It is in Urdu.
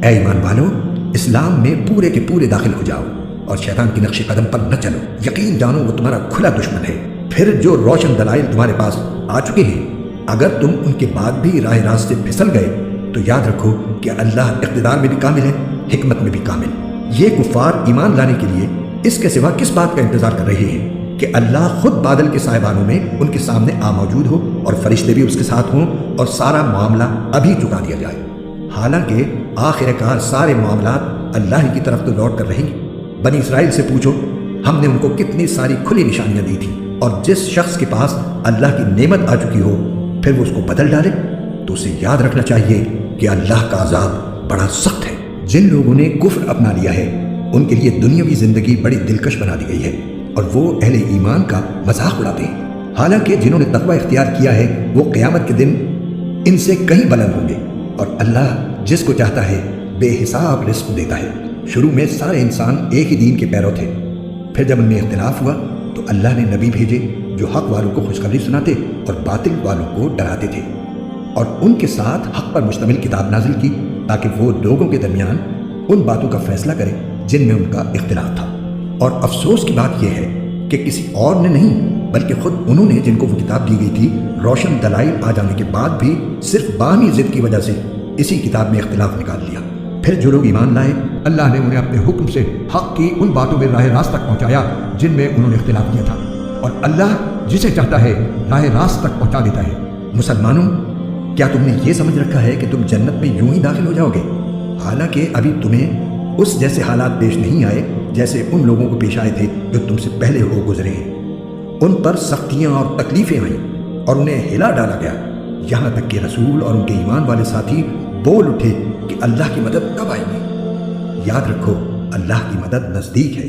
اے ایمان والو، اسلام میں پورے کے پورے داخل ہو جاؤ اور شیطان کی نقش قدم پر نہ چلو۔ یقین جانو وہ تمہارا کھلا دشمن ہے۔ پھر جو روشن دلائل تمہارے پاس آ چکے ہیں، اگر تم ان کے بعد بھی راہ راست سے پھسل گئے تو یاد رکھو کہ اللہ اقتدار میں بھی کامل ہے، حکمت میں بھی کامل۔ یہ کفار ایمان لانے کے لیے اس کے سوا کس بات کا انتظار کر رہے ہیں کہ اللہ خود بادل کے سائبانوں میں ان کے سامنے موجود ہو اور فرشتے بھی اس کے ساتھ ہوں اور سارا معاملہ ابھی چکا دیا جائے۔ حالانکہ آخر کار سارے معاملات اللہ ہی کی طرف تو لوٹ کر رہیں گے۔ بنی اسرائیل سے پوچھو، ہم نے ان کو کتنی ساری کھلی نشانیاں دی تھیں، اور جس شخص کے پاس اللہ کی نعمت آ چکی ہو پھر وہ اس کو بدل ڈالے تو اسے یاد رکھنا چاہیے کہ اللہ کا عذاب بڑا سخت ہے۔ جن لوگوں نے کفر اپنا لیا ہے ان کے لیے دنیاوی زندگی بڑی دلکش بنا دی گئی ہے اور وہ اہل ایمان کا مذاق اڑاتے ہیں، حالانکہ جنہوں نے تقوی اختیار کیا ہے وہ قیامت کے دن ان سے کہیں بلند ہوں گے، اور اللہ جس کو چاہتا ہے بے حساب رزق دیتا ہے۔ شروع میں سارے انسان ایک ہی دین کے پیرو تھے، پھر جب ان میں اختلاف ہوا تو اللہ نے نبی بھیجے جو حق والوں کو خوشخبری سناتے اور باطل والوں کو ڈراتے تھے، اور ان کے ساتھ حق پر مشتمل کتاب نازل کی تاکہ وہ لوگوں کے درمیان ان باتوں کا فیصلہ کرے جن میں ان کا اختلاف تھا۔ اور افسوس کی بات یہ ہے کہ کسی اور نے نہیں بلکہ خود انہوں نے، جن کو وہ کتاب دی گئی تھی، روشن دلائل آ جانے کے بعد بھی صرف باہمی ضد کی وجہ سے اسی کتاب میں اختلاف نکال لیا۔ پھر جو لوگ ایمان لائے اللہ نے انہیں اپنے حکم سے حق کی ان باتوں میں راہ راست تک پہنچایا جن میں انہوں نے اختلاف کیا تھا، اور اللہ جسے چاہتا ہے راہ راست تک پہنچا دیتا ہے۔ مسلمانوں، کیا تم نے یہ سمجھ رکھا ہے کہ تم جنت میں یوں ہی داخل ہو جاؤ گے، حالانکہ ابھی تمہیں اس جیسے حالات پیش نہیں آئے جیسے ان لوگوں کو پیش آئے تھے جو تم سے پہلے ہو گزرے ہیں۔ ان پر سختیاں اور تکلیفیں آئیں اور انہیں ہلا ڈالا گیا، یہاں تک کہ رسول اور ان کے ایمان والے ساتھی بول اٹھے کہ اللہ کی مدد کب آئے گی۔ یاد رکھو اللہ کی مدد نزدیک ہے۔